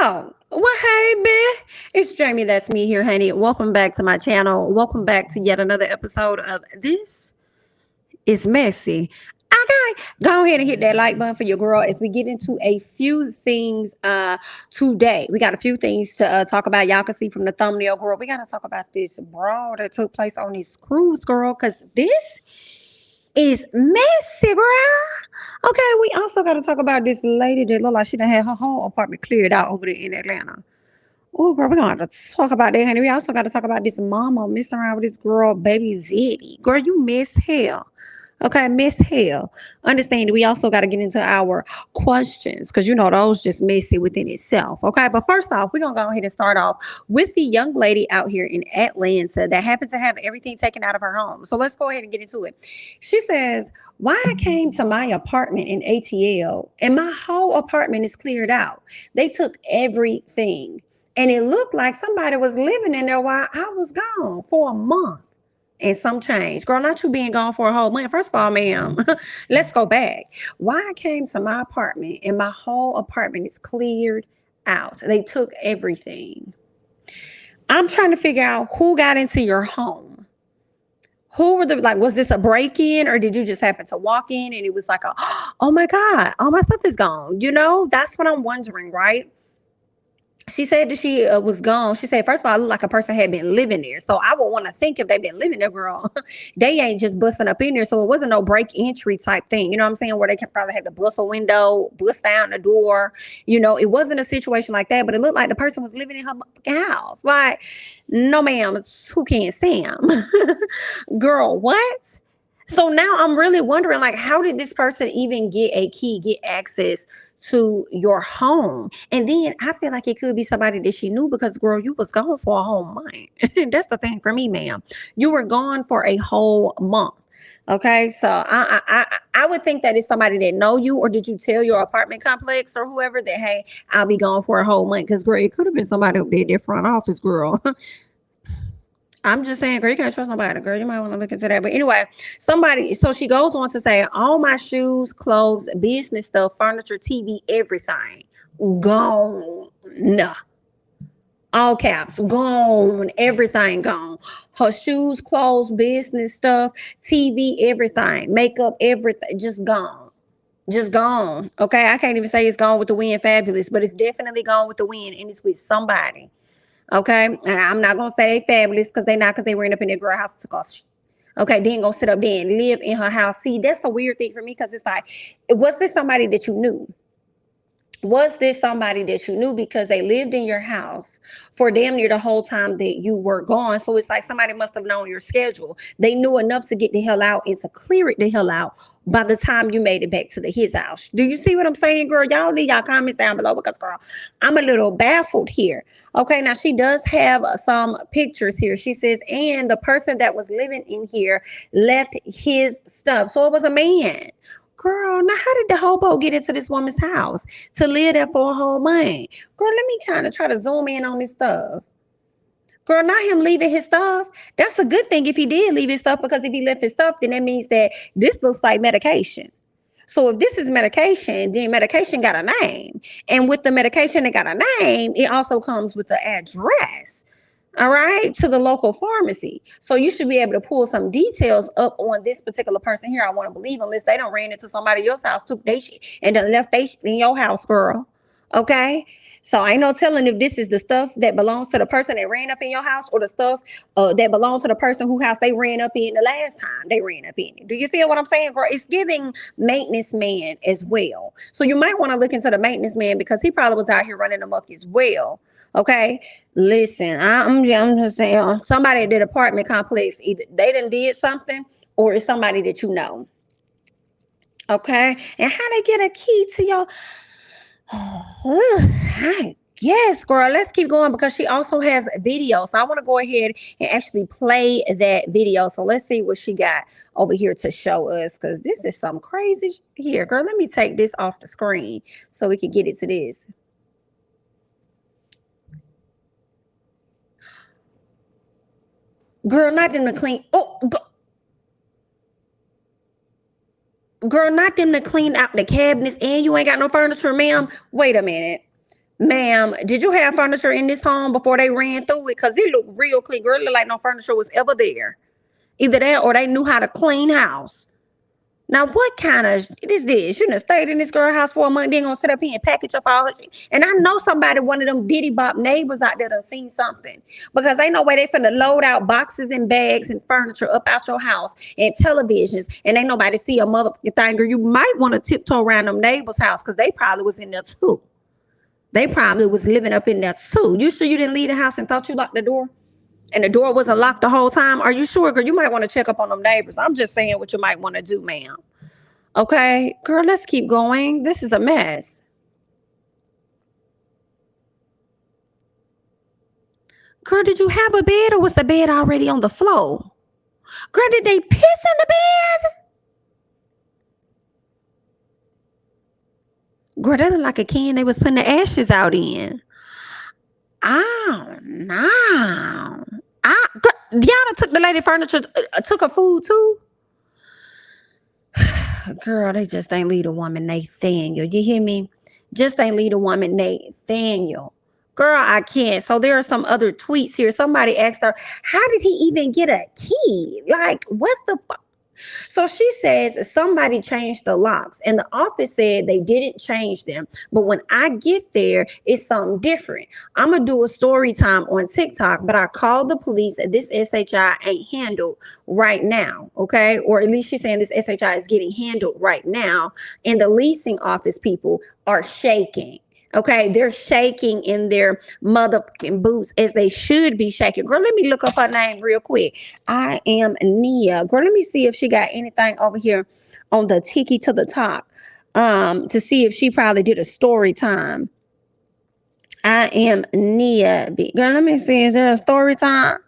Oh, well, hey, man. It's Jamie. That's me here, honey. Welcome back to my channel. Welcome back to yet another episode of This is Messy. Okay, go ahead and hit that like button for your girl as we get into a few things today. We got a few things to talk about. Y'all can see from the thumbnail, girl. We got to talk about this brawl that took place on this cruise, girl, because this is messy, girl. Okay, we also got to talk about this lady that looked like she done had her whole apartment cleared out over there in Atlanta. Oh, girl, we're going to talk about that, honey. We also got to talk about this mama messing around with this girl, baby Zeddy. Girl, you miss hell. Okay, miss hell. Understand, we also got to get into our questions because, you know, those just messy within itself. Okay, but first off, we're going to go ahead and start off with the young lady out here in Atlanta that happened to have everything taken out of her home. So let's go ahead and get into it. She says, why I came to my apartment in ATL and my whole apartment is cleared out. They took everything. And it looked like somebody was living in there while I was gone for a month and some change. Girl, not you being gone for a whole month. First of all, ma'am, let's go back. Why I came to my apartment and my whole apartment is cleared out. They took everything. I'm trying to figure out who got into your home. Who were was this a break-in or did you just happen to walk in and it was like, oh my God, all my stuff is gone. You know, that's what I'm wondering, right? She said that she was gone. She said, first of all, it looked like a person had been living there. So I would want to think if they've been living there, girl, they ain't just busting up in there. So it wasn't no break entry type thing. You know what I'm saying? Where they can probably have to bust a window, bust down the door. You know, it wasn't a situation like that, but it looked like the person was living in her house. Like, no, ma'am, who can't stand? Girl, what? So now I'm really wondering, like, how did this person even get a key, get access to your home? And then I feel like it could be somebody that she knew because, girl, you was gone for a whole month. That's the thing for me, ma'am. You were gone for a whole month. Okay, so I would think that it's somebody that know you, or did you tell your apartment complex or whoever that, hey, I'll be gone for a whole month? Because, girl, it could have been somebody up there at their front office, girl. I'm just saying, girl, you can't trust nobody, girl. You might want to look into that. But anyway, so she goes on to say, all my shoes, clothes, business stuff, furniture, TV, everything gone. Nah. All caps, gone, everything gone. Her shoes, clothes, business stuff, TV, everything, makeup, everything, just gone. Just gone. Okay, I can't even say it's gone with the wind fabulous, but it's definitely gone with the wind, and it's with somebody. Okay, and I'm not gonna say they fabulous because they not, because they ran up in their girl house to cost. Okay, then gonna sit up there and live in her house. See, that's the weird thing for me because it's like, was this somebody that you knew? Was this somebody that you knew because they lived in your house for damn near the whole time that you were gone? So it's like somebody must have known your schedule. They knew enough to get the hell out and to clear it the hell out by the time you made it back to his house. Do you see what I'm saying, girl? Y'all leave y'all comments down below because, girl, I'm a little baffled here. Okay, now she does have some pictures here. She says, and the person that was living in here left his stuff. So it was a man. Girl, now how did the hobo get into this woman's house to live there for a whole month? Girl, let me try to zoom in on this stuff. Girl, not him leaving his stuff. That's a good thing if he did leave his stuff, because if he left his stuff, then that means that this looks like medication. So if this is medication, then medication got a name. And with the medication that got a name, it also comes with the address. All right, to the local pharmacy. So you should be able to pull some details up on this particular person here. I want to believe, unless they don't ran into somebody else's house, took their shit, and then left their shit in your house, girl. Okay, so I ain't no telling if this is the stuff that belongs to the person that ran up in your house, or the stuff that belongs to the person whose house they ran up in the last time they ran up in it. Do you feel what I'm saying, girl? It's giving maintenance man as well. So you might want to look into the maintenance man, because he probably was out here running amok as well. Okay, listen, I'm just saying, somebody at that apartment complex, either they done did something, or it's somebody that you know. Okay, and how they get a key to your... Yes, girl, let's keep going, because she also has a video. So I want to go ahead and actually play that video. So let's see what she got over here to show us, because this is some crazy here. Girl, let me take this off the screen so we can get it to this. Girl, not them to clean. Oh, girl, not them to clean out the cabinets, and you ain't got no furniture, ma'am. Wait a minute. Ma'am, did you have furniture in this home before they ran through it? Because it looked real clean. Girl, it looked like no furniture was ever there. Either that or they knew how to clean house. Now, what kind of it is this? Shouldn't have stayed in this girl house for a month. Then gonna sit up here and package up all her shit. And I know somebody, one of them diddy bop neighbors out there done seen something. Because ain't no way they finna load out boxes and bags and furniture up out your house and televisions. And ain't nobody see a motherfucking thing. Girl, you might want to tiptoe around them neighbors' house because they probably was in there too. They probably was living up in there too. You sure you didn't leave the house and thought you locked the door? And the door wasn't locked the whole time? Are you sure, girl? You might want to check up on them neighbors. I'm just saying what you might want to do, ma'am. Okay, girl, let's keep going. This is a mess. Girl, did you have a bed or was the bed already on the floor? Girl, did they piss in the bed? Girl, that looked like a can they was putting the ashes out in. Oh, no. Y'all done took the lady furniture, took her food too? Girl, they just ain't leave the woman Nathaniel. You hear me? Just ain't leave the woman Nathaniel. Girl, I can't. So there are some other tweets here. Somebody asked her, how did he even get a key? Like, what's the fuck? So she says somebody changed the locks and the office said they didn't change them. But when I get there, it's something different. I'm going to do a story time on TikTok, but I called the police and this SHI ain't handled right now. Okay. Or at least she's saying this SHI is getting handled right now. And the leasing office people are shaking. Okay, they're shaking in their motherfucking boots as they should be shaking. Girl, let me look up her name real quick. I am Nia. Girl, let me see if she got anything over here on the tiki to the top. To see if she probably did a story time. I am Nia. Girl, let me see. Is there a story time?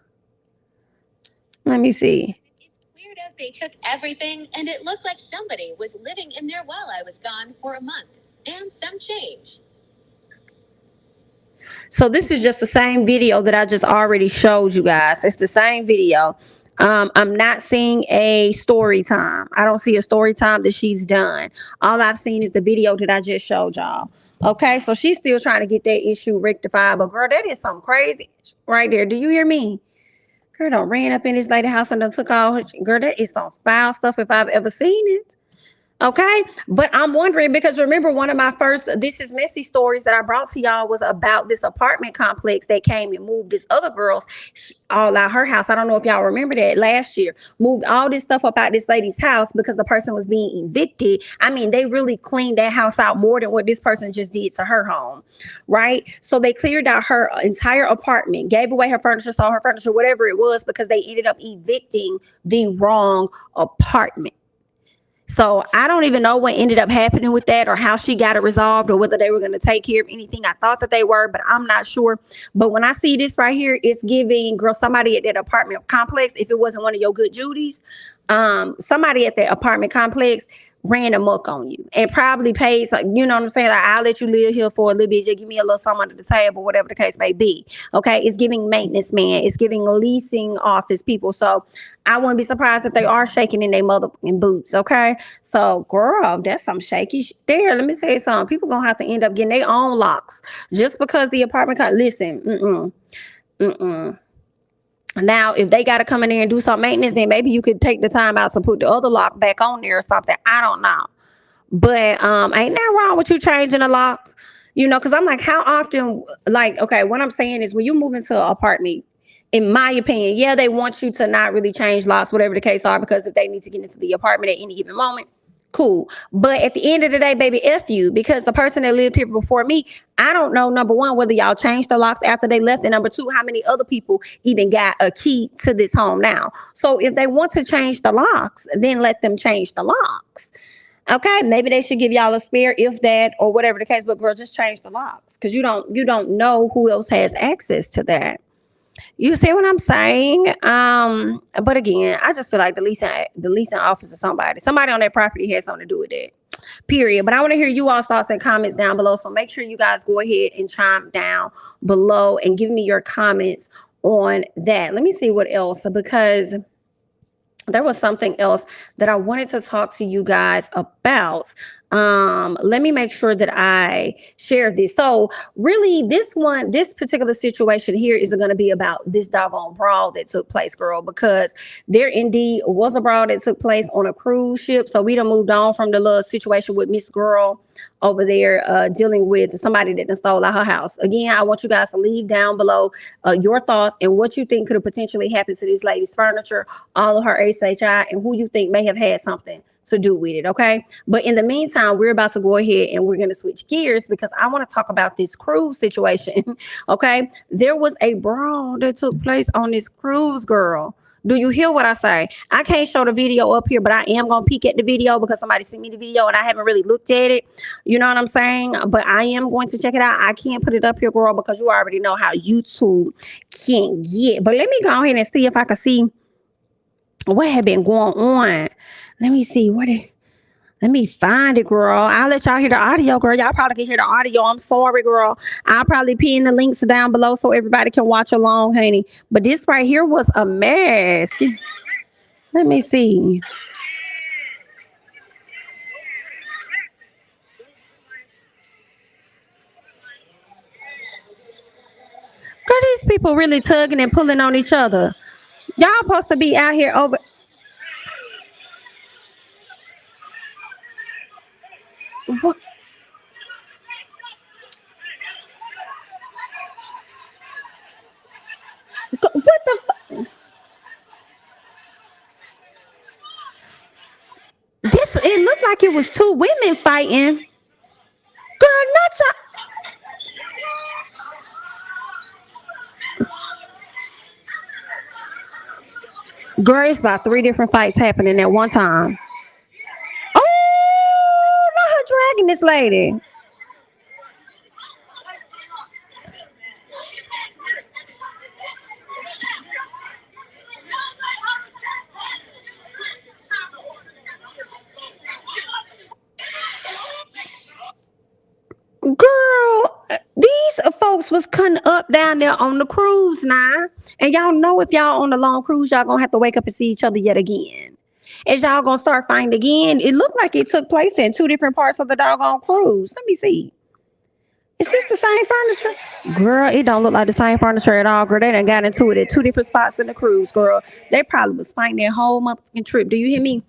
Let me see. It's cleared up. They took everything, and it looked like somebody was living in there while I was gone for a month. And some change. So this is just the same video that I just already showed you guys. It's the same video. I'm not seeing a story time. I don't see a story time that she's done. All I've seen is the video that I just showed y'all. Okay, so she's still trying to get that issue rectified. But girl, that is something crazy right there. Do you hear me? Girl, done ran up in this lady house and done took all her. Girl, that is some foul stuff if I've ever seen it. Okay. But I'm wondering because remember, one of my first This Is Messy stories that I brought to y'all was about this apartment complex that came and moved this other girl's all out her house. I don't know if y'all remember that last year. Moved all this stuff up out this lady's house because the person was being evicted. I mean, they really cleaned that house out more than what this person just did to her home. Right. So they cleared out her entire apartment, gave away her furniture, sold her furniture, whatever it was, because they ended up evicting the wrong apartment. So I don't even know what ended up happening with that or how she got it resolved or whether they were going to take care of anything. I thought that they were, but I'm not sure. But when I see this right here, it's giving, girl, somebody at that apartment complex, if it wasn't one of your good Judies, somebody at that apartment complex ran amok on you and probably pays, like, you know what I'm saying? Like, I'll let you live here for a little bit. Just give me a little something under the table, whatever the case may be. Okay. It's giving maintenance man. It's giving leasing office people. So I wouldn't be surprised if they are shaking in their motherfucking boots. Okay. So girl, that's some shaky there. Let me tell you something. People gonna have to end up getting their own locks just because the apartment listen. Now, if they got to come in there and do some maintenance, then maybe you could take the time out to put the other lock back on there or something. I don't know. But ain't that wrong with you changing a lock? You know, because I'm like, how often, like, okay, what I'm saying is when you move into an apartment, in my opinion, yeah, they want you to not really change locks, whatever the case are, because if they need to get into the apartment at any given moment, cool. But at the end of the day, baby, F you, because the person that lived here before me, I don't know, number one, whether y'all changed the locks after they left, and number two, how many other people even got a key to this home now. So if they want to change the locks, then let them change the locks. Okay, maybe they should give y'all a spare, if that, or whatever the case. But girl, just change the locks, because you don't know who else has access to that. You see what I'm saying? But again, I just feel like the leasing office or somebody on that property has something to do with that. Period. But I want to hear you all's thoughts and comments down below. So make sure you guys go ahead and chime down below and give me your comments on that. Let me see what else, because there was something else that I wanted to talk to you guys about. Let me make sure that I share this. So really, this particular situation here isn't going to be about this doggone brawl that took place, girl, because there indeed was a brawl that took place on a cruise ship. So we done moved on from the little situation with Miss Girl over there dealing with somebody that done stole out her house. Again, I want you guys to leave down below your thoughts and what you think could have potentially happened to this lady's furniture, all of her HHI, and who you think may have had something to do with it. Okay. But in the meantime, we're about to go ahead and we're going to switch gears because I want to talk about this cruise situation. Okay. There was a brawl that took place on this cruise, girl. Do you hear what I say? I can't show the video up here, but I am going to peek at the video because somebody sent me the video and I haven't really looked at it. You know what I'm saying? But I am going to check it out. I can't put it up here, girl, because you already know how YouTube can get. But let me go ahead and see if I can see what had been going on. Let me see let me find it, girl. I'll let y'all hear the audio, girl. Y'all probably can hear the audio. I'm sorry, girl. I'll probably pin the links down below so everybody can watch along, honey. But this right here was a mess. Let me see. Girl, these people really tugging and pulling on each other. Y'all supposed to be out here over. What, what the? This it looked like it was two women fighting. Girl, not y'all. Girl, it's about three different fights happening at one time. Oh, not her dragging this lady. Girl, these folks was cutting up down there on the cruise now. And y'all know if y'all on the long cruise, y'all gonna have to wake up and see each other yet again. Is y'all gonna start fighting again? It looked like it took place in two different parts of the doggone cruise. Let me see. Is this the same furniture? Girl, it don't look like the same furniture at all, girl. They done got into it at two different spots in the cruise, girl. They probably was fighting their whole motherfucking trip. Do you hear me?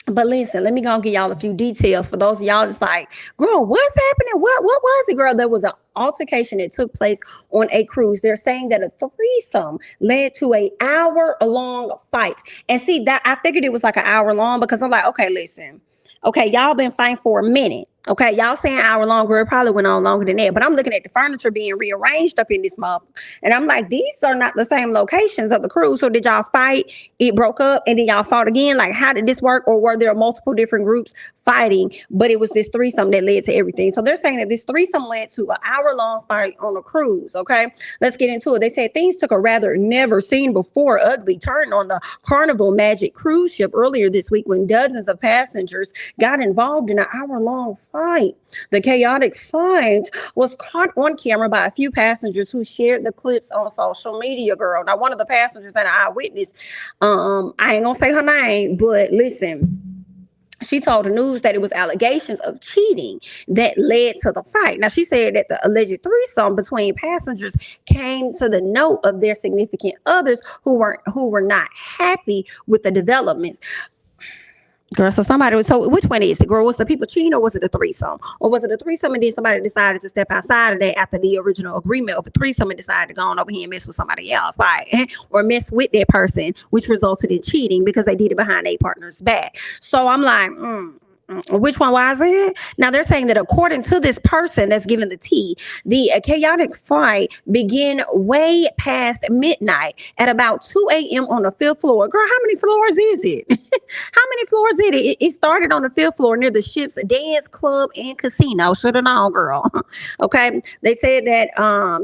But listen, let me go and give y'all a few details for those of y'all that's like, girl, what's happening? What was it, girl? There was an altercation that took place on a cruise. They're saying that a threesome led to a hour long fight. And see that I figured it was like an hour long because I'm like, okay, listen. Okay, y'all been fighting for a minute. Okay, y'all saying hour longer. It probably went on longer than that. But I'm looking at the furniture being rearranged up in this month. And I'm like, these are not the same locations of the cruise. So did y'all fight? It broke up and then y'all fought again? Like, how did this work? Or were there multiple different groups fighting? But it was this threesome that led to everything. So they're saying that this threesome led to an hour-long fight on a cruise. Okay, let's get into it. They said things took a rather never seen before ugly turn on the Carnival Magic cruise ship earlier this week when dozens of passengers got involved in an hour-long fight. The chaotic fight was caught on camera by a few passengers who shared the clips on social media, girl. Now, one of the passengers and an eyewitness, I ain't gonna say her name, but listen. She told the news that it was allegations of cheating that led to the fight. Now, she said that the alleged threesome between passengers came to the note of their significant others who were not happy with the developments. Girl, so which one is it, girl? Was the people cheating or was it a threesome? Or was it a threesome and then somebody decided to step outside of that after the original agreement of a threesome and decided to go on over here and mess with somebody else, like, or mess with that person, which resulted in cheating because they did it behind a partner's back. So I'm like, which one was it? Now they're saying that according to this person that's given the tea, the chaotic fight began way past midnight at about 2 a.m. on the fifth floor. Girl, how many floors is it? How many floors is it? It started on the fifth floor near the ship's dance club and casino. Should have known, girl. Okay. They said that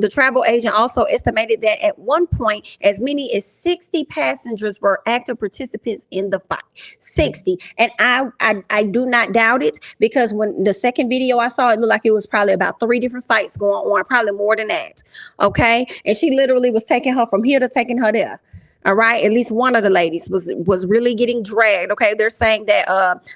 the travel agent also estimated that at one point, as many as 60 passengers were active participants in the fight. 60. And I do not doubt it because when the second video I saw, it looked like it was probably about three different fights going on, probably more than that. Okay. And she literally was taking her from here to taking her there. All right, at least one of the ladies was really getting dragged. Okay, they're saying that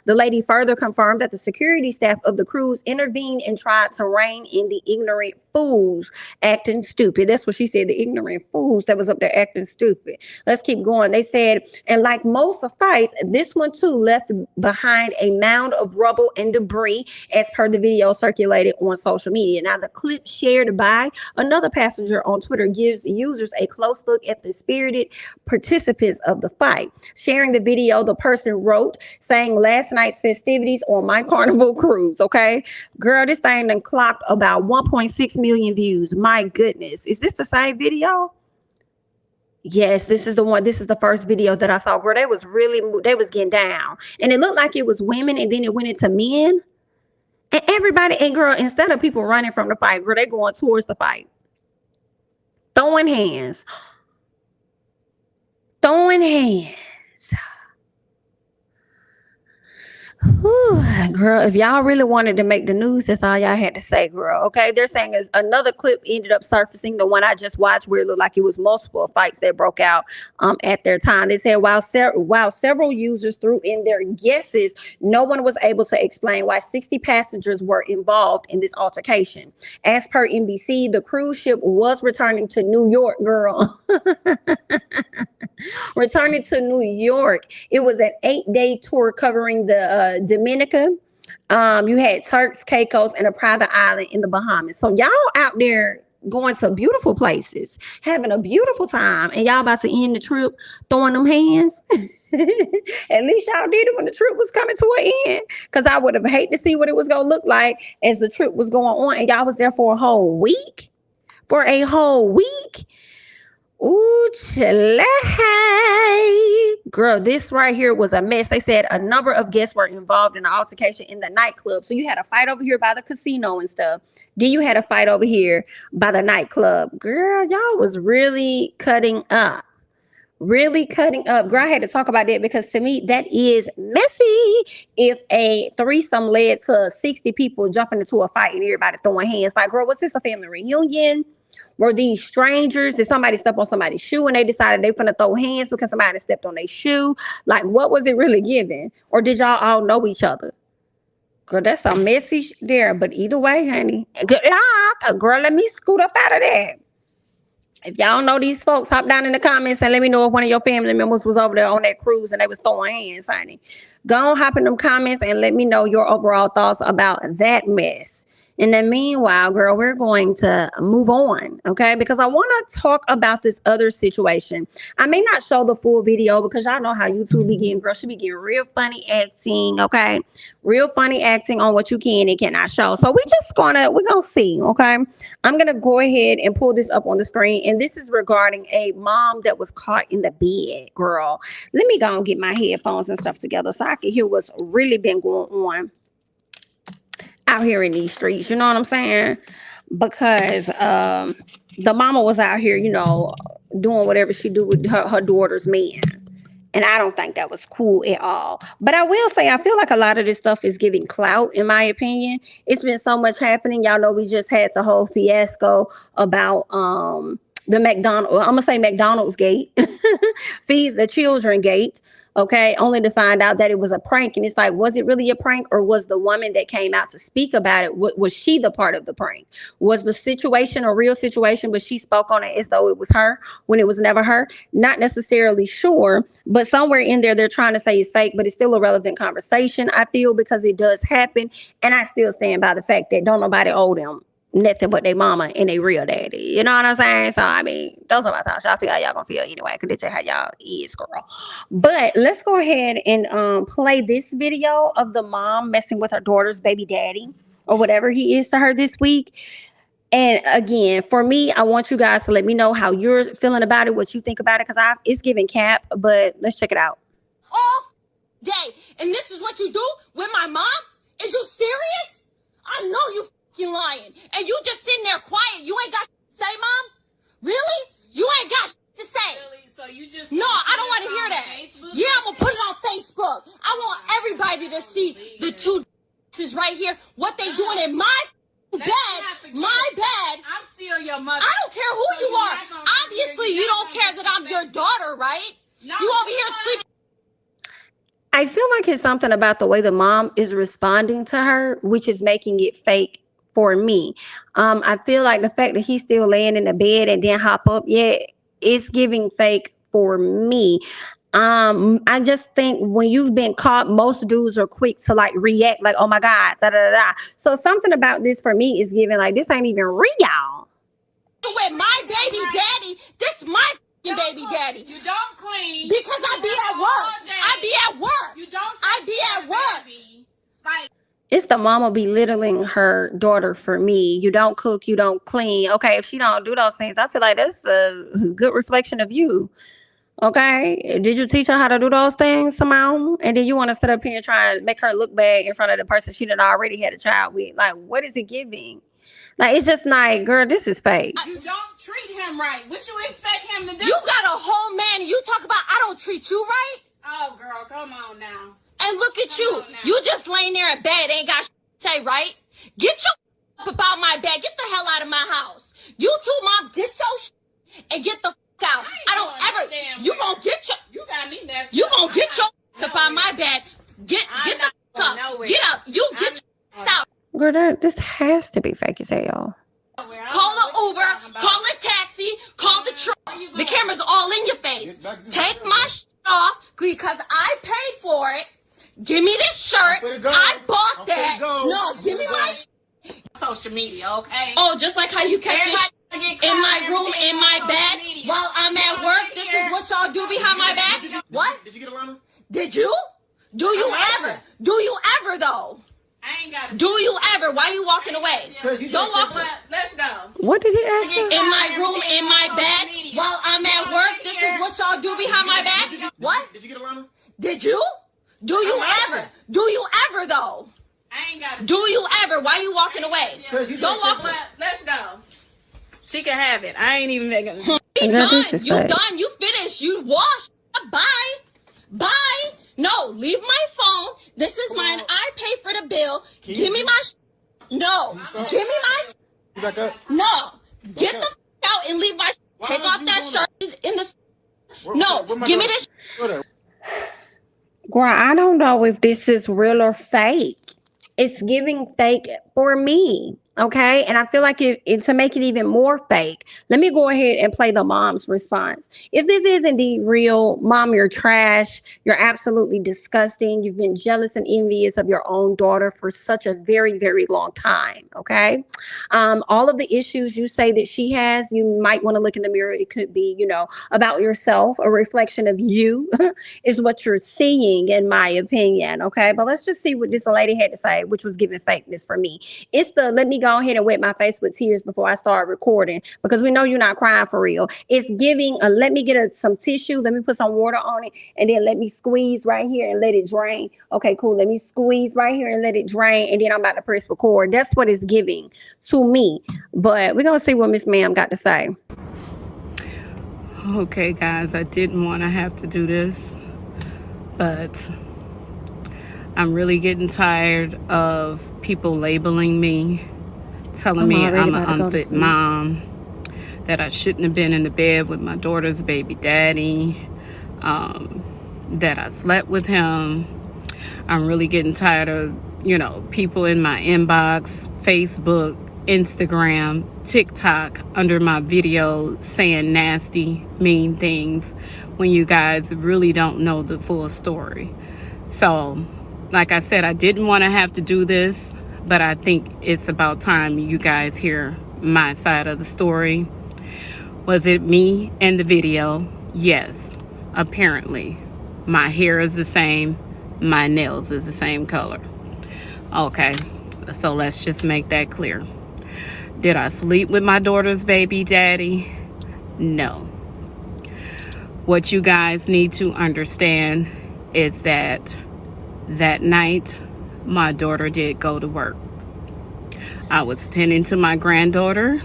the lady further confirmed that the security staff of the cruise intervened and tried to rein in the ignorant fools acting stupid. That's what she said, the ignorant fools that was up there acting stupid. Let's keep going. They said, and like most of fights, this one too left behind a mound of rubble and debris, as per the video circulated on social media. Now, the clip shared by another passenger on Twitter gives users a close look at the spirited participants of the fight. Sharing the video, the person wrote, saying, last night's festivities on my Carnival cruise. Okay, girl, this thing done clocked about 1.6 million views. My goodness, is this the same video? Yes, this is the one. This is the first video that I saw. Girl, they was getting down, and it looked like it was women, and then it went into men, and everybody. And girl, instead of people running from the fight, girl, they going towards the fight, throwing hands. Whew, girl, if y'all really wanted to make the news, that's all y'all had to say, girl. Okay, they're saying is another clip ended up surfacing, the one I just watched, where it looked like it was multiple fights that broke out at their time. They said while several users threw in their guesses, no one was able to explain why 60 passengers were involved in this altercation. As per NBC, the cruise ship was returning to New York, girl. Returning to New York. It was an 8-day tour covering the Dominica. You had Turks, Caicos, and a private island in the Bahamas. So y'all out there going to beautiful places, having a beautiful time, and y'all about to end the trip throwing them hands. At least y'all did it when the trip was coming to an end, because I would have hated to see what it was going to look like as the trip was going on, and y'all was there for a whole week. Ooh, chile. Girl, this right here was a mess. They said a number of guests were involved in the altercation in the nightclub. So you had a fight over here by the casino and stuff. Then you had a fight over here by the nightclub. Girl, y'all was really cutting up. Girl, I had to talk about that, because to me, that is messy. If a threesome led to 60 people jumping into a fight and everybody throwing hands, like, girl, was this a family reunion? Were these strangers? Did somebody step on somebody's shoe and they decided they finna throw hands because somebody stepped on their shoe? Like, what was it really giving? Or did y'all all know each other? Girl, that's a message there. But either way, honey, good luck. Girl, let me scoot up out of that. If y'all know these folks, hop down in the comments and let me know if one of your family members was over there on that cruise and they was throwing hands, honey. Go on, hop in them comments and let me know your overall thoughts about that mess. In the meanwhile, girl, we're going to move on, okay? Because I want to talk about this other situation. I may not show the full video because y'all know how YouTube be getting, girl. She be getting real funny acting, okay? Real funny acting on what you can and cannot show. So we're gonna see, okay? I'm gonna go ahead and pull this up on the screen, and this is regarding a mom that was caught in the bed, girl. Let me go and get my headphones and stuff together so I can hear what's really been going on out here in these streets, you know what I'm saying? Because the mama was out here, you know, doing whatever she do with her daughter's man. And I don't think that was cool at all. But I will say, I feel like a lot of this stuff is giving clout, in my opinion. It's been so much happening. Y'all know we just had the whole fiasco about the McDonald's gate, feed the children gate. Okay, only to find out that it was a prank. And it's like, was it really a prank, or was the woman that came out to speak about it, was she the part of the prank? Was the situation a real situation, but she spoke on it as though it was her when it was never her? Not necessarily sure, but somewhere in there, they're trying to say it's fake, but it's still a relevant conversation, I feel, because it does happen. And I still stand by the fact that don't nobody owe them nothing but their mama and their real daddy. You know what I'm saying? So, I mean, those are my thoughts. Y'all feel how y'all gonna feel anyway, because that's just how y'all is, girl. But let's go ahead and play this video of the mom messing with her daughter's baby daddy, or whatever he is to her this week. And again, for me, I want you guys to let me know how you're feeling about it, what you think about it, because it's giving cap, but let's check it out. Off day. And this is what you do with my mom? Is you serious? I know you lying, and you just sitting there quiet. You ain't got to say, Mom? Really? You ain't got to say. Really? So you just no, I don't want to hear that. Facebook? Yeah, I'm gonna put it on Facebook. I want everybody to see the two right here, what they doing in my bad. My bad. I'm still your mother. I don't care who So you you're are. not gonna Obviously, you don't care that I'm your daughter, right? No, You over here sleeping. I feel like it's something about the way the mom is responding to her, which is making it fake for me. I feel like the fact that he's still laying in the bed and then hop up, yeah, it's giving fake for me. I just think when you've been caught, most dudes are quick to like react, like, oh my God, da da da da. So something about this for me is giving like this ain't even real. With my baby daddy, this my f***ing baby daddy. You don't clean. Because I be at work. I be at work. You don't. I be at work. Baby. Like. It's the mama belittling her daughter for me. You don't cook, you don't clean. Okay, if she don't do those things, I feel like that's a good reflection of you. Okay, did you teach her how to do those things, Simone? And then you want to sit up here and try and make her look bad in front of the person she done already had a child with. Like, what is it giving? Like, it's just like, girl, this is fake. You don't treat him right. What you expect him to do? You got a whole man and you talk about I don't treat you right? Oh, girl, come on now. And look at you. You just laying there in bed, ain't got shit to say, right? Get your up about my bed. Get the hell out of my house. You too, mom. Get your shit and get the out. I don't ever. You gonna get your. You got me messed You up. gonna get your up on my bed. Get the up. Get up. You get your out. Girl, this has to be fake as hell. Call an Uber. Call a taxi. Call the truck. The camera's all in your face. Take my shit off because I paid for it. Give me this shirt. I bought that. No, give me my social media, okay? Oh, just like how you kept this in my room, in my bed, while I'm at work. This is what y'all do behind my back. What? Did you get a llama? Did you? Do you ever? Do you ever though? I ain't got. Do you ever? Why are you walking away? Don't walk away. Let's go. What did he ask her? In my room, in my bed, while I'm at work. This is what y'all do behind my back. What? Did you get a llama? Did you? Do you ever? Do you ever though? I ain't got. Do you ever? Why are you walking away? Don't walk away. Let's go. She can have it. I ain't even making. You done. You done. You finished. You washed. Bye. Bye. No, leave my phone. This is mine. I pay for the bill. Give me my. No. Give me my. You back up? No. Get the out and leave my. Take off that shirt in the. No. Give me this. Girl, I don't know if this is real or fake. It's giving fake for me. Okay. And I feel like to make it even more fake, let me go ahead and play the mom's response. If this is indeed real, mom, you're trash. You're absolutely disgusting. You've been jealous and envious of your own daughter for such a very, very long time. Okay. All of the issues you say that she has, you might want to look in the mirror. It could be, about yourself. A reflection of you is what you're seeing, in my opinion. Okay. But let's just see what this lady had to say, which was giving fakeness for me. It's the let me go ahead and wet my face with tears before I start recording, because we know you're not crying for real. It's giving a let me get some tissue, let me put some water on it, and then let me squeeze right here and let it drain. Okay, cool. Let me squeeze right here and let it drain, and then I'm about to press record. That's what it's giving to me. But we're gonna see what Miss Ma'am got to say. Okay, guys, I didn't want to have to do this, but I'm really getting tired of people labeling me, telling me I'm an unfit mom, that I shouldn't have been in the bed with my daughter's baby daddy, that I slept with him. I'm really getting tired of, people in my inbox, Facebook, Instagram, TikTok, under my videos saying nasty, mean things when you guys really don't know the full story. So, like I said, I didn't want to have to do this, but I think it's about time you guys hear my side of the story. Was it me in the video? Yes, apparently. My hair is the same. My nails is the same color. Okay, so let's just make that clear. Did I sleep with my daughter's baby daddy? No. What you guys need to understand is that night, my daughter did go to work. I was tending to my granddaughter,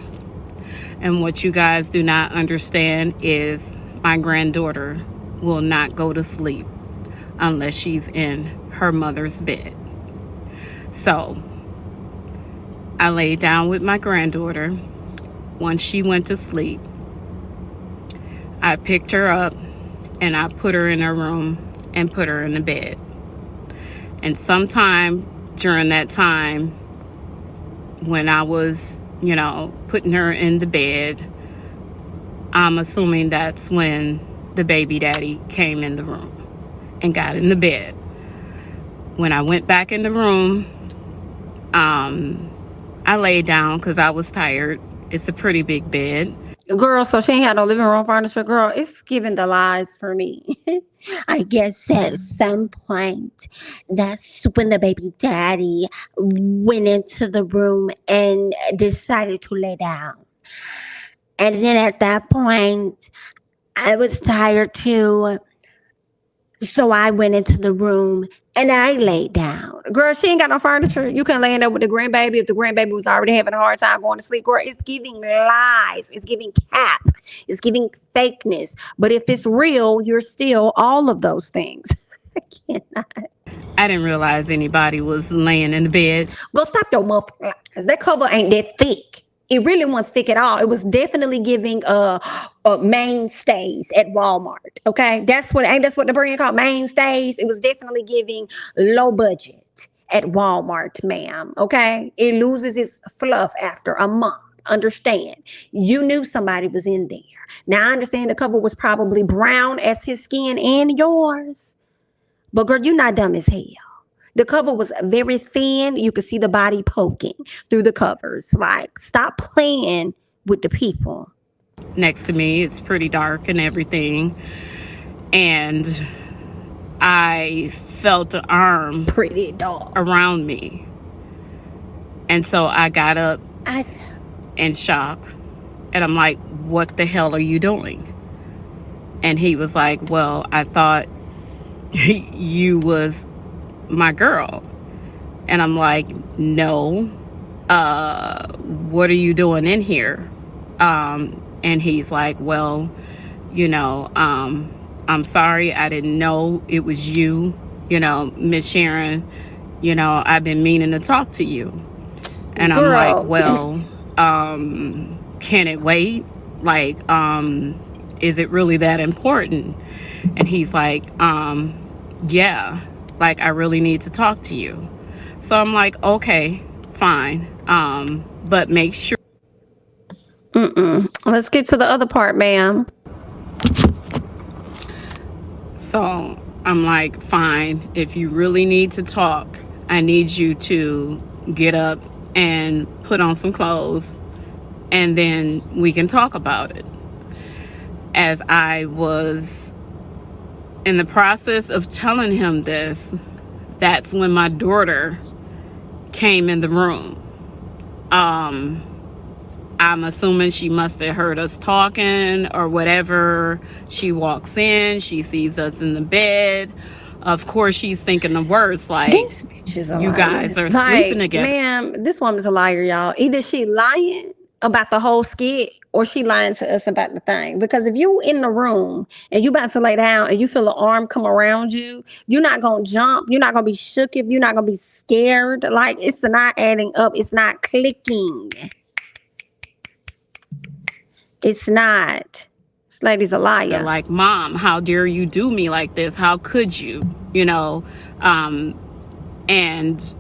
and what you guys do not understand is my granddaughter will not go to sleep unless she's in her mother's bed. So I laid down with my granddaughter. Once she went to sleep, I picked her up and I put her in her room and put her in the bed. And sometime during that time, when I was, putting her in the bed, I'm assuming that's when the baby daddy came in the room and got in the bed. When I went back in the room, I laid down because I was tired. It's a pretty big bed. Girl, so she ain't had no living room furniture. Girl, it's giving the lies for me. I guess at some point, that's when the baby daddy went into the room and decided to lay down. And then at that point, I was tired too. So I went into the room and I laid down. Girl, she ain't got no furniture. You can lay in there with the grandbaby if the grandbaby was already having a hard time going to sleep. Girl, it's giving lies. It's giving cap. It's giving fakeness. But if it's real, you're still all of those things. I cannot. I didn't realize anybody was laying in the bed. Go stop your motherfucking lies. That cover ain't that thick. It really wasn't thick at all. It was definitely giving mainstays at Walmart. Okay, that's what the brand called, mainstays. It was definitely giving low budget at Walmart, ma'am. Okay, it loses its fluff after a month. Understand? You knew somebody was in there. Now I understand the cover was probably brown as his skin and yours, but girl, you're not dumb as hell. The cover was very thin. You could see the body poking through the covers. Like, stop playing with the people. Next to me, it's pretty dark and everything. And I felt an arm Pretty dark around me. And so I got up in shock. And I'm like, what the hell are you doing? And he was like, well, I thought you was my girl. And I'm like, no, what are you doing in here? And he's like, well, I'm sorry, I didn't know it was you, Miss Sharon, I've been meaning to talk to you. And I'm like, well, can it wait? Like, is it really that important? And he's like, yeah, like, I really need to talk to you. So I'm like, okay, fine. But make sure. Let's get to the other part, ma'am. So I'm like, fine. If you really need to talk, I need you to get up and put on some clothes, and then we can talk about it. As I was in the process of telling him this, that's when my daughter came in the room. I'm assuming she must have heard us talking or whatever. She walks in, she sees us in the bed. Of course, she's thinking the worst, like, This bitch is a you liar. guys are sleeping together. Ma'am, this woman's a liar, y'all. Either she lying about the whole skit or she lying to us about the thing. Because if you in the room and you about to lay down and you feel an arm come around you, you're not going to jump. You're not going to be shook if you're not going to be scared. Like, it's not adding up. It's not clicking. It's not. This lady's a liar. Like, Mom, how dare you do me like this? How could you? And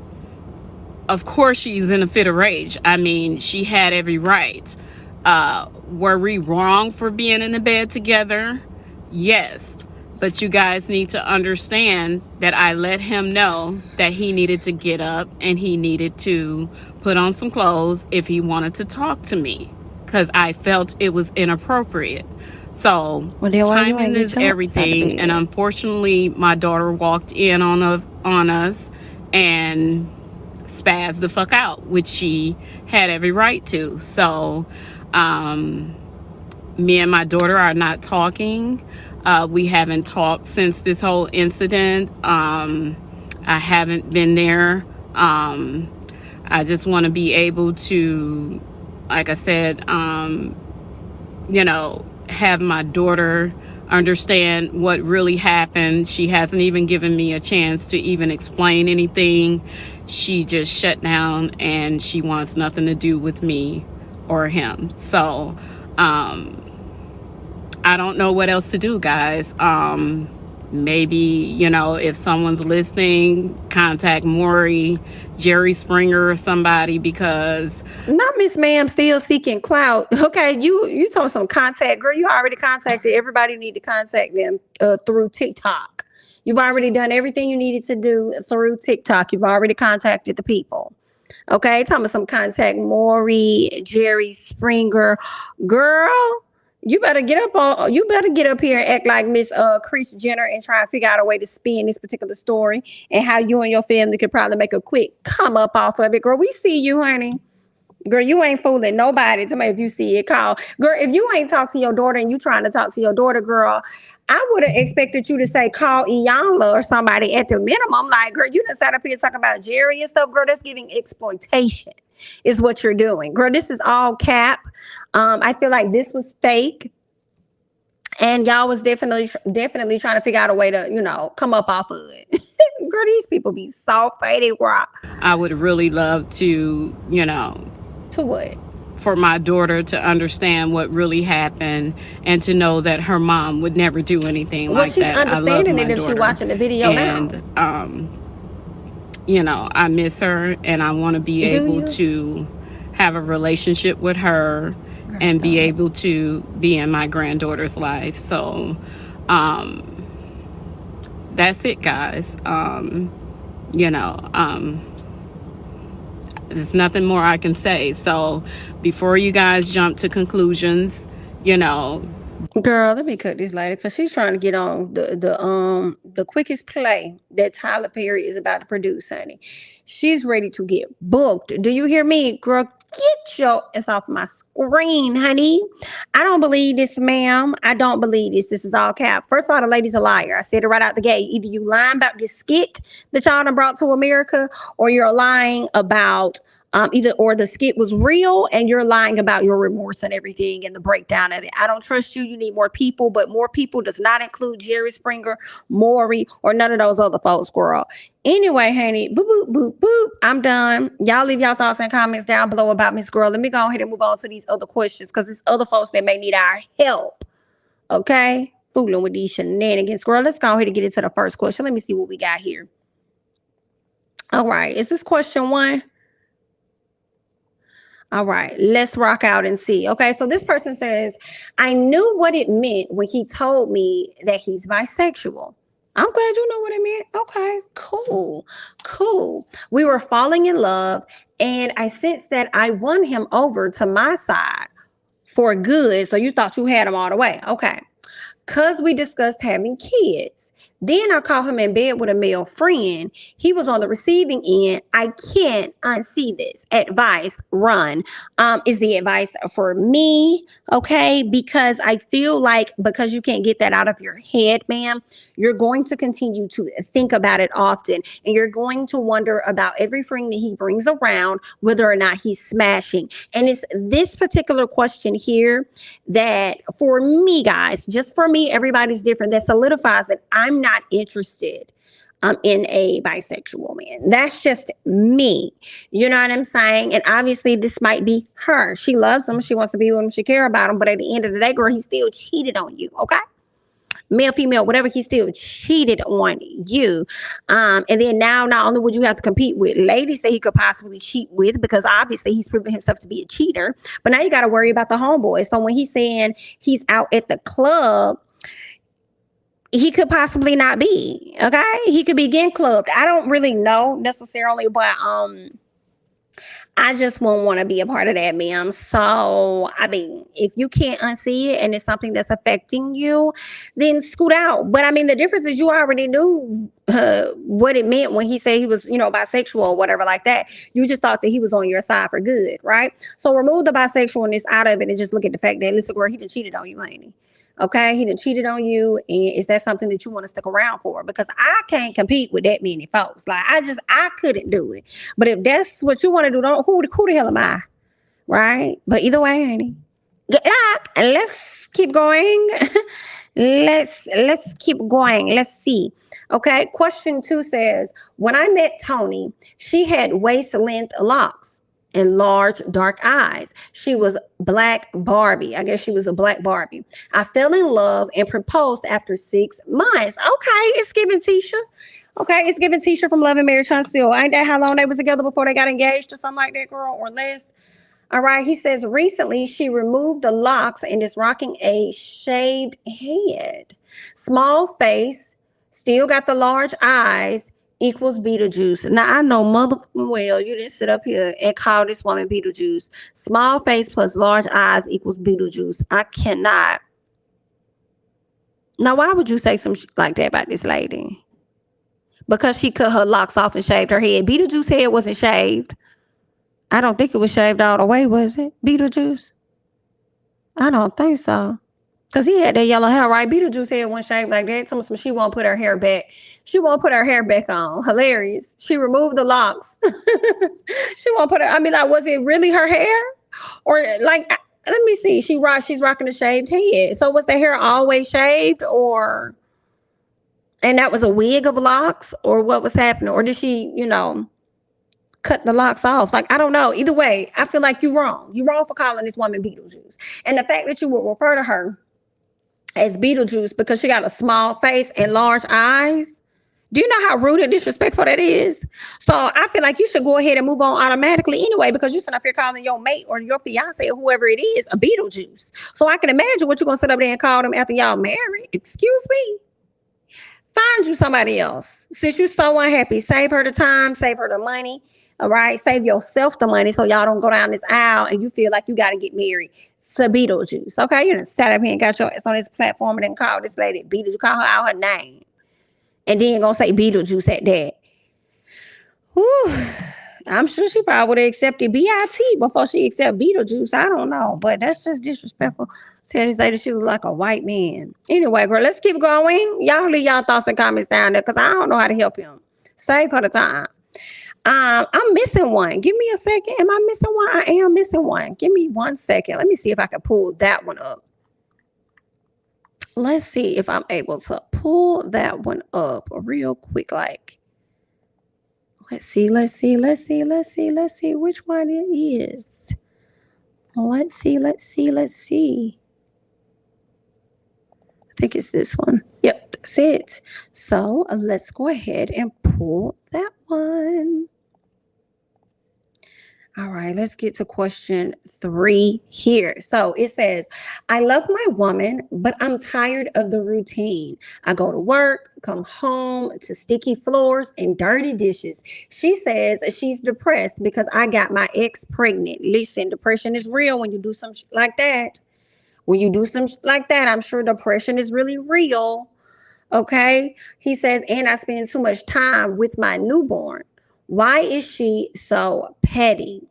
of course she's in a fit of rage. I mean, she had every right. Were we wrong for being in the bed together? Yes. But you guys need to understand that I let him know that he needed to get up and he needed to put on some clothes if he wanted to talk to me, because I felt it was inappropriate. So timing is everything. And unfortunately, my daughter walked in on us and spazzed the fuck out, which she had every right to. So me and my daughter are not talking. We haven't talked since this whole incident. I haven't been there. I just want to be able to, like I said, have my daughter understand what really happened. She hasn't even given me a chance to even explain anything. she just shut down and she wants nothing to do with me or him. So I don't know what else to do, guys. Maybe, you know, if someone's listening, contact Maury, Jerry Springer, or somebody, because Not Miss Ma'am still seeking clout. Okay, you told some contact, girl. You already contacted everybody. You need to contact them through TikTok. You've already done everything you needed to do through TikTok. You've already contacted the people. Okay, talking about some contact Maury, Jerry Springer, girl. You better get up here and act like Miss Kris Jenner and try and figure out a way to spin this particular story and how you and your family could probably make a quick come up off of it. Girl, we see you, honey. Girl, you ain't fooling nobody. To me, if you see it, call. Girl, if you ain't talked to your daughter and you trying to talk to your daughter, girl, I would have expected you to say call Iyanla or somebody at the minimum. Like, girl, you done sat up here talking about Jerry and stuff. Girl, that's giving exploitation is what you're doing. Girl, this is all cap. I feel like this was fake. And y'all was definitely trying to figure out a way to, you know, come up off of it. Girl, these people be so faded, girl. I would really love to, you know, To what? for my daughter to understand what really happened and to know that her mom would never do anything Well, like she's that. I love understanding my it if daughter. she's watching the video And, now. you know, I miss her and I want to be Do able you? to have a relationship with her and be able to be in my granddaughter's life. So, that's it, guys. You know, there's nothing more I can say. So before you guys jump to conclusions, you know, Girl, let me cut this lady because she's trying to get on the quickest play that Tyler Perry is about to produce, honey. She's ready to get booked. Do you hear me? Girl, get your ass off my screen, honey. I don't believe this, ma'am. I don't believe this. This is all cap. First of all, the lady's a liar. I said it right out the gate. Either you lying about this skit that y'all done brought to America, or you're lying about or the skit was real and you're lying about your remorse and everything and the breakdown of it. I don't trust you. You need more people, but more people does not include Jerry Springer, Maury, or none of those other folks, girl. Anyway, honey, boop, boop, boop, boop. I'm done. Y'all leave y'all thoughts and comments down below about Miss Girl. Let me go ahead and move on to these other questions because there's other folks that may need our help. Okay? Fooling with these shenanigans. Girl, let's go ahead and get into the first question. Let me see what we got here. All right. Is this question one? All right, let's rock out and see. Okay, so this person says, I knew what it meant when he told me that he's bisexual. I'm glad you know what it meant. Okay, cool. We were falling in love, and I sensed that I won him over to my side for good. So you thought you had him all the way. Okay. Because we discussed having kids. Then I caught him in bed with a male friend. He was on the receiving end. I can't unsee this. Advice, run. Is the advice for me, okay? Because I feel like because you can't get that out of your head, ma'am, you're going to continue to think about it often. And you're going to wonder about every friend that he brings around, whether or not he's smashing. And it's this particular question here that for me, guys, just for me, everybody's different, that solidifies that I'm not interested in a bisexual man. That's just me. You know what I'm saying? And obviously this might be her. She loves him. She wants to be with him. She care about him. But at the end of the day, girl, he still cheated on you. Okay? Male, female, whatever, he still cheated on you. And then now not only would you have to compete with ladies that he could possibly cheat with, because obviously he's proven himself to be a cheater, but now you got to worry about the homeboys. So when he's saying he's out at the club, he could possibly not be. Okay, he could be getting clubbed. I don't really know necessarily, but I just won't want to be a part of that, ma'am. So, I mean, if you can't unsee it and it's something that's affecting you, then scoot out. But I mean, the difference is you already knew what it meant when he said he was, you know, bisexual or whatever like that. You just thought that he was on your side for good, right? So remove the bisexualness out of it and just look at the fact that, listen, girl, he done cheated on you, ain't he? Okay, he done cheated on you, and is that something that you want to stick around for? Because I can't compete with that many folks. Like I couldn't do it. But if that's what you want to do, who the hell am I? Right? But either way, honey, good luck, and let's keep going Let's keep going. Let's see. Okay. Question 2 says, when I met Tony, she had waist length locks and large dark eyes. She was black Barbie. I guess she was a black Barbie. I fell in love and proposed after 6 months. Okay, it's giving Tisha. Okay, it's giving Tisha from Love and Marriage Huntsville. Ain't that how long they was together before they got engaged or something like that, girl, or less? All right, he says recently she removed the locks and is rocking a shaved head. Small face, still got the large eyes, equals Beetlejuice. Now I know mother well, you didn't sit up here and call this woman Beetlejuice. Small face plus large eyes equals Beetlejuice. I cannot. Now, why would you say some like that about this lady? Because she cut her locks off and shaved her head. Beetlejuice's head wasn't shaved. I don't think it was shaved all the way, was it? Beetlejuice? I don't think so. Because he had that yellow hair, right? Beetlejuice head wasn't shaved like that. Someone, she won't put her hair back. She won't put her hair back on. Hilarious. She removed the locks. She won't put her, I mean, like, was it really her hair? Or like, let me see. She's rocking a shaved head. So was the hair always shaved or, and that was a wig of locks or what was happening? Or did she, cut the locks off? Like, I don't know. Either way, I feel like you're wrong. You're wrong for calling this woman Beetlejuice. And the fact that you would refer to her as Beetlejuice because she got a small face and large eyes, do you know how rude and disrespectful that is? So I feel like you should go ahead and move on automatically anyway, because you're sitting up here calling your mate or your fiance or whoever it is a Beetlejuice. So I can imagine what you're going to sit up there and call them after y'all married. Excuse me. Find you somebody else. Since you're so unhappy, save her the time, save her the money. All right, save yourself the money so y'all don't go down this aisle and you feel like you got to get married to Beetlejuice. Okay, you done sat up here and got your ass on this platform and then call this lady Beetlejuice. Call her out her name, and then gonna say Beetlejuice at that. Whew. I'm sure she probably would have accepted BIT before she accepted Beetlejuice. I don't know, but that's just disrespectful. Tell this lady she look like a white man. Anyway, girl, let's keep going. Y'all leave y'all thoughts and comments down there because I don't know how to help him. Save her the time. I'm missing one. Give me a second. Am I missing one? I am missing one. Give me 1 second. Let me see if I can pull that one up. Let's see if I'm able to pull that one up real quick. Like, let's see which one it is. Let's see. I think it's this one. Yep, that's it. So let's go ahead and pull that one. All right, let's get to question 3 here. So it says, I love my woman, but I'm tired of the routine. I go to work, come home to sticky floors and dirty dishes. She says she's depressed because I got my ex pregnant. Listen, depression is real when you do something like that. When you do something like that, I'm sure depression is really real. Okay. He says, and I spend too much time with my newborn. Why is she so petty?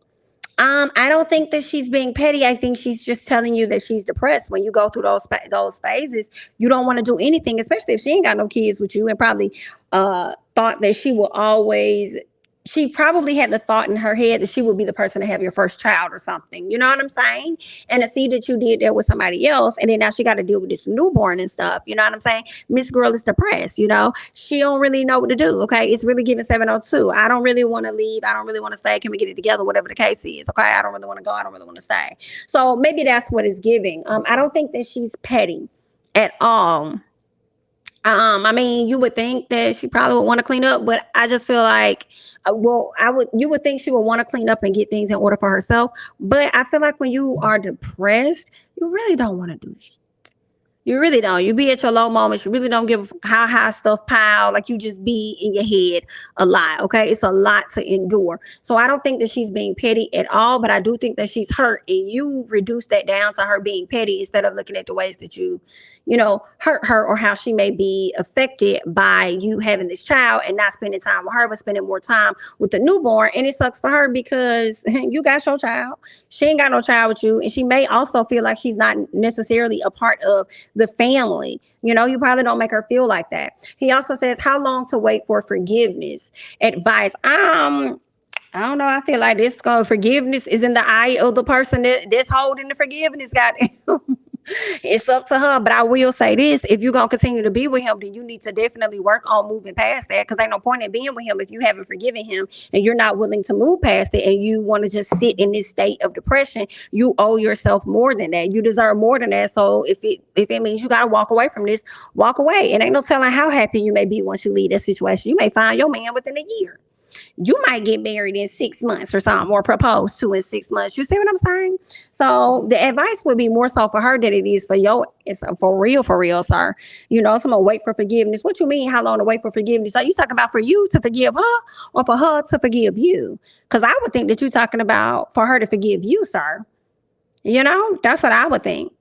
I don't think that she's being petty. I think she's just telling you that she's depressed. When you go through those phases, you don't want to do anything, especially if she ain't got no kids with you and probably thought that she will always. She probably had the thought in her head that she would be the person to have your first child or something. You know what I'm saying? And to see that you did that with somebody else, and then now she got to deal with this newborn and stuff. You know what I'm saying? Miss Girl is depressed. She don't really know what to do. Okay, it's really giving 702. I don't really want to leave. I don't really want to stay. Can we get it together? Whatever the case is. Okay, I don't really want to go. I don't really want to stay. So maybe that's what it's giving. I don't think that she's petty at all. I mean, you would think that she probably would want to clean up, but I just feel like, you would think she would want to clean up and get things in order for herself. But I feel like when you are depressed, you really don't want to do shit. You really don't. You be at your low moments. You really don't give how high stuff pile. Like you just be in your head a lot. Okay. It's a lot to endure. So I don't think that she's being petty at all, but I do think that she's hurt. And you reduce that down to her being petty instead of looking at the ways that you hurt her or how she may be affected by you having this child and not spending time with her, but spending more time with the newborn. And it sucks for her because you got your child. She ain't got no child with you. And she may also feel like she's not necessarily a part of the family. You probably don't make her feel like that. He also says, how long to wait for forgiveness? Advice. I don't know. I feel like forgiveness is in the eye of the person that's holding the forgiveness. Goddamn. It's up to her. But I will say this: if you're gonna continue to be with him, then you need to definitely work on moving past that. Because ain't no point in being with him if you haven't forgiven him and you're not willing to move past it, and you want to just sit in this state of depression. You owe yourself more than that. You deserve more than that. So if it means you gotta walk away from this, walk away. And ain't no telling how happy you may be once you leave that situation. You may find your man within a year. You might get married in 6 months or something, or proposed to in 6 months. You see what I'm saying? So the advice would be more so for her than it is for your. It's for real, sir. Someone wait for forgiveness. What you mean? How long to wait for forgiveness? Are you talking about for you to forgive her, or for her to forgive you? Because I would think that you're talking about for her to forgive you, sir. That's what I would think.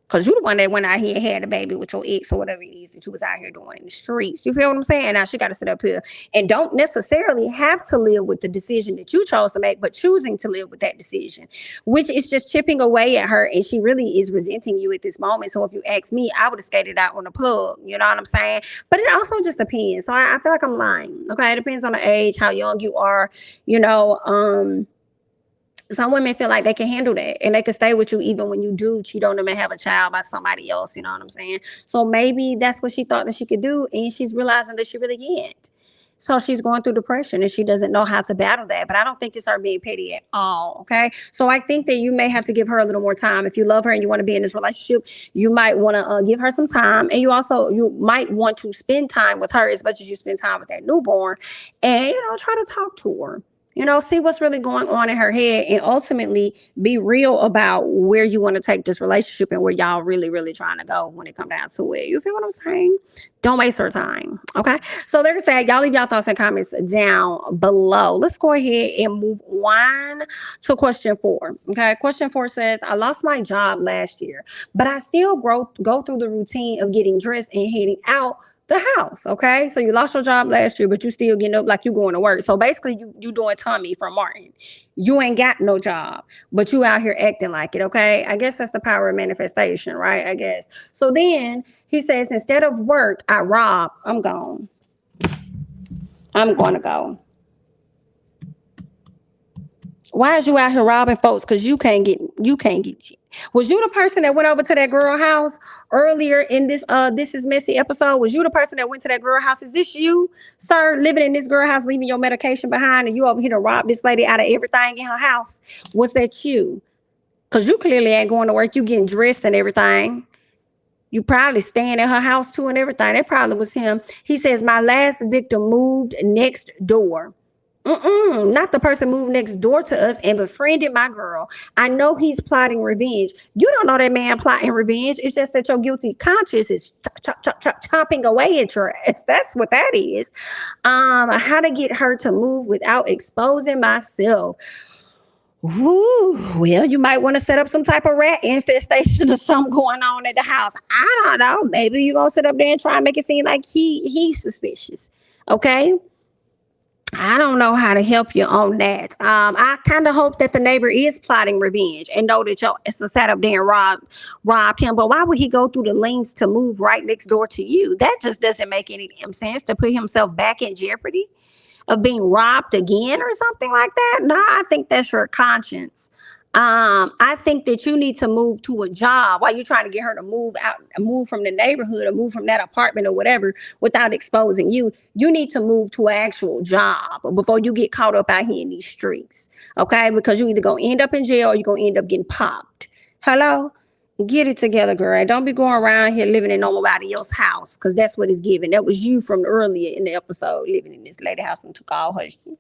Because you the one that went out here and had a baby with your ex or whatever it is that you was out here doing in the streets. You feel what I'm saying? Now she got to sit up here and don't necessarily have to live with the decision that you chose to make, but choosing to live with that decision, which is just chipping away at her. And she really is resenting you at this moment. So if you ask me, I would have skated out on the plug. You know what I'm saying? But it also just depends. So I feel like I'm lying. Okay. It depends on the age, how young you are, some women feel like they can handle that and they can stay with you even when you do cheat on them and have a child by somebody else. You know what I'm saying? So maybe that's what she thought that she could do, and she's realizing that she really can't. So she's going through depression and she doesn't know how to battle that. But I don't think it's her being petty at all. Okay. So I think that you may have to give her a little more time. If you love her and you want to be in this relationship, you might want to give her some time. And you might want to spend time with her as much as you spend time with that newborn, and, try to talk to her. See what's really going on in her head, and ultimately be real about where you want to take this relationship and where y'all really, really trying to go when it comes down to it. You feel what I'm saying? Don't waste her time. Okay. So there's that. Y'all leave y'all thoughts and comments down below. Let's go ahead and move on to question 4. Okay. Question 4 says, I lost my job last year, but I still go through the routine of getting dressed and heading out the house. Okay. So you lost your job last year, but you still getting up like you going to work. So basically you doing Tommy from Martin. You ain't got no job, but you out here acting like it. Okay. I guess that's the power of manifestation, right? I guess. So then he says, instead of work, I rob. I'm gone. I'm going to go. Why is you out here robbing folks? Because you can't get shit. Was you the person that went over to that girl house earlier in this This Is Messy episode? Was you the person that went to that girl house? Is this you, sir, living in this girl house, leaving your medication behind, and you over here to rob this lady out of everything in her house? Was that you? Because you clearly ain't going to work. You getting dressed and everything. You probably staying at her house too and everything. That probably was him. He says, my last victim moved next door. Not the person moved next door to us and befriended my girl. I know he's plotting revenge. You don't know that man plotting revenge. It's just that your guilty conscience is chopping away at your ass. That's what that is. How to get her to move without exposing myself. Ooh, well, you might want to set up some type of rat infestation or something going on at the house. I don't know. Maybe you're going to sit up there and try and make it seem like he's suspicious. Okay. I don't know how to help you on that. I kind of hope that the neighbor is plotting revenge and know that your it's sat up there and robbed him. But why would he go through the lengths to move right next door to you? That just doesn't make any sense, to put himself back in jeopardy of being robbed again or something like that. No, I think that's your conscience. I think that you need to move to a job while you're trying to get her to move out, move from the neighborhood or move from that apartment or whatever without exposing you. You need to move to an actual job before you get caught up out here in these streets. Okay. Because you either going to end up in jail or you're going to end up getting popped. Hello? Get it together, girl. Don't be going around here living in nobody else's house, because that's what it's giving. That was you from earlier in the episode, living in this lady house and took all her shit.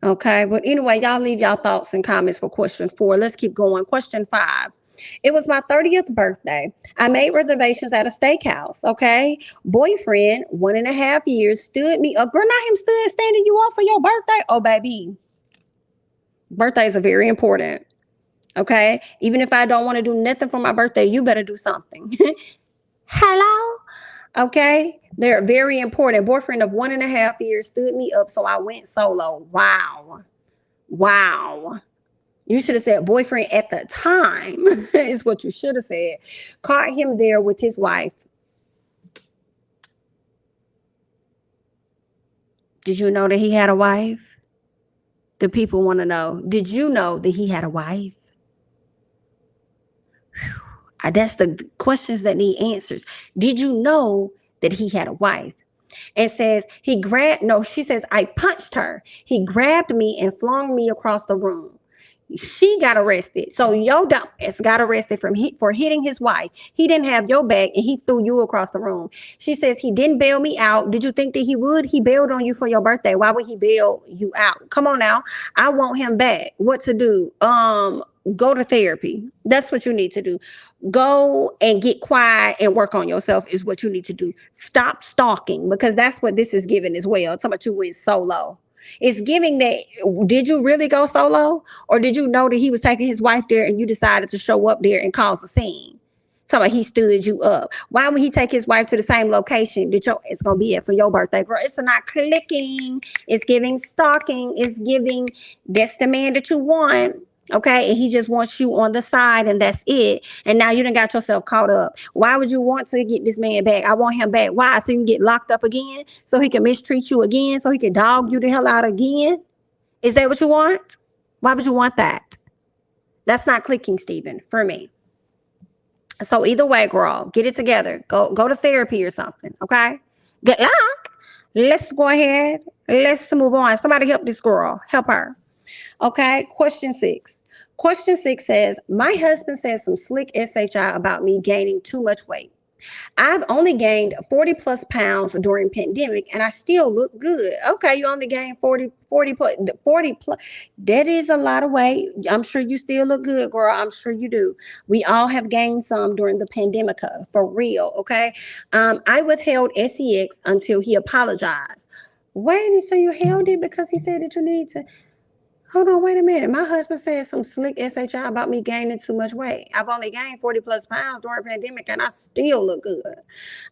Okay, but anyway, y'all leave y'all thoughts and comments for question 4. Let's keep going. Question 5. It was my 30th birthday. I made reservations at a steakhouse. Okay, boyfriend, 1.5 years, stood me up. Girl, not him standing you up for your birthday. Oh, baby, birthdays are very important. Okay, even if I don't want to do nothing for my birthday, you better do something. Hello. Okay, they're very important. Boyfriend of 1.5 years stood me up, so I went solo. Wow. You should have said boyfriend at the time is what you should have said. Caught him there with his wife. Did you know that he had a wife? The people want to know. Did you know that he had a wife? That's the questions that need answers. Did you know that he had a wife? And says she says, I punched her. He grabbed me and flung me across the room. She got arrested. So your dumbass got arrested for hitting his wife. He didn't have your back and he threw you across the room. She says he didn't bail me out. Did you think that he would? He bailed on you for your birthday. Why would he bail you out? Come on now. I want him back. What to do? Go to therapy. That's what you need to do. Go and get quiet and work on yourself is what you need to do. Stop stalking, because that's what this is giving as well. Talking about you went solo. It's giving that. Did you really go solo, or did you know that he was taking his wife there and you decided to show up there and cause a scene? Talking about he stood you up. Why would he take his wife to the same location that it's gonna be at for your birthday, girl? It's not clicking. It's giving stalking. It's giving that's the man that you want. Okay, and he just wants you on the side, and that's it. And now you done got yourself caught up. Why would you want to get this man back? I want him back. Why? So you can get locked up again? So he can mistreat you again? So he can dog you the hell out again? Is that what you want? Why would you want that? That's not clicking, Stephen, for me. So either way, girl, get it together. Go to therapy or something. Okay. Good luck. Let's go ahead. Let's move on. Somebody help this girl. Help her. Okay, question 6. Question 6 says, my husband says some slick SHI about me gaining too much weight. I've only gained 40 plus pounds during pandemic and I still look good. Okay, you only gained 40 plus. That is a lot of weight. I'm sure you still look good, girl. I'm sure you do. We all have gained some during the pandemic, for real, okay? I withheld SEX until he apologized. Wait, so you held it because he said that you need to... Hold on, wait a minute. My husband said some slick SHI about me gaining too much weight. I've only gained 40 plus pounds during the pandemic and I still look good.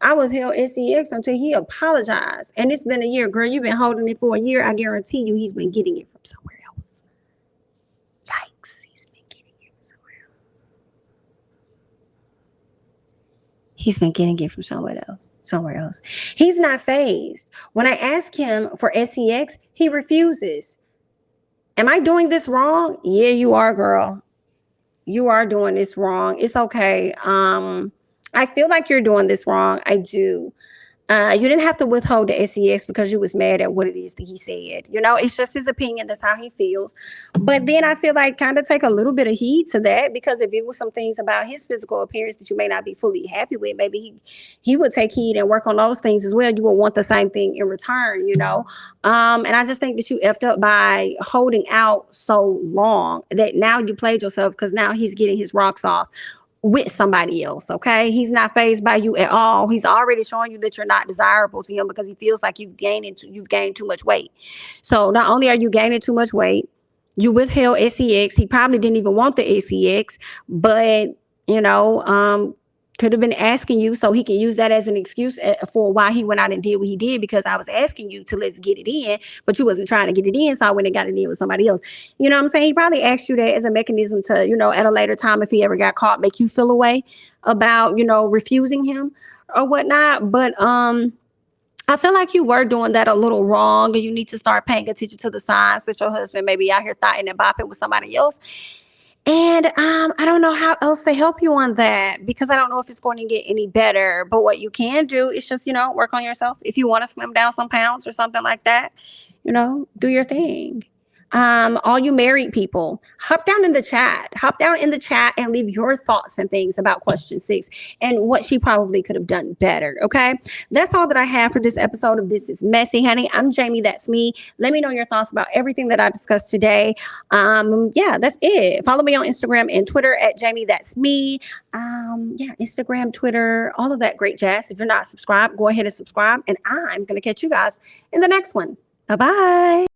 I withheld SEX until he apologized. And it's been a year, girl. You've been holding it for a year. I guarantee you he's been getting it from somewhere else. Yikes, he's been getting it from somewhere else. He's been getting it from somewhere else. He's not phased. When I ask him for SEX, he refuses. Am I doing this wrong? Yeah, you are, girl. You are doing this wrong. It's okay. I feel like you're doing this wrong. I do. You didn't have to withhold the SEX because you was mad at what it is that he said. You know, it's just his opinion. That's how he feels. But then I feel like kind of take a little bit of heed to that, because if it was some things about his physical appearance that you may not be fully happy with, maybe he would take heed and work on those things as well. You will want the same thing in return, you know. And I just think that you effed up by holding out so long that now you played yourself, because now he's getting his rocks off with somebody else. Okay, he's not fazed by you at all. He's already showing you that you're not desirable to him because he feels like you've gained too much weight. So not only are you gaining too much weight, you withheld SEX. He probably didn't even want the SEX, but you know, could have been asking you so he can use that as an excuse for why he went out and did what he did, because I was asking you to let's get it in, but you wasn't trying to get it in, so I went and got it in with somebody else. You know what I'm saying? He probably asked you that as a mechanism to, you know, at a later time, if he ever got caught, make you feel a way about, you know, refusing him or whatnot. But I feel like you were doing that a little wrong, and you need to start paying attention to the signs that your husband may be out here thotting and bopping with somebody else. And I don't know how else to help you on that, because I don't know if it's going to get any better. But what you can do is just, you know, work on yourself. If you want to slim down some pounds or something like that, you know, do your thing. All you married people, hop down in the chat and leave your thoughts and things about question 6 and what she probably could have done better. Okay, that's all that I have for this episode of This Is Messy, honey. I'm Jamie, that's me. Let me know your thoughts about everything that I discussed today. Yeah, that's it. Follow me on Instagram and Twitter at Jamie, that's me. Yeah, Instagram, Twitter, all of that great jazz. If you're not subscribed, go ahead and subscribe, and I'm gonna catch you guys in the next one. Bye-bye.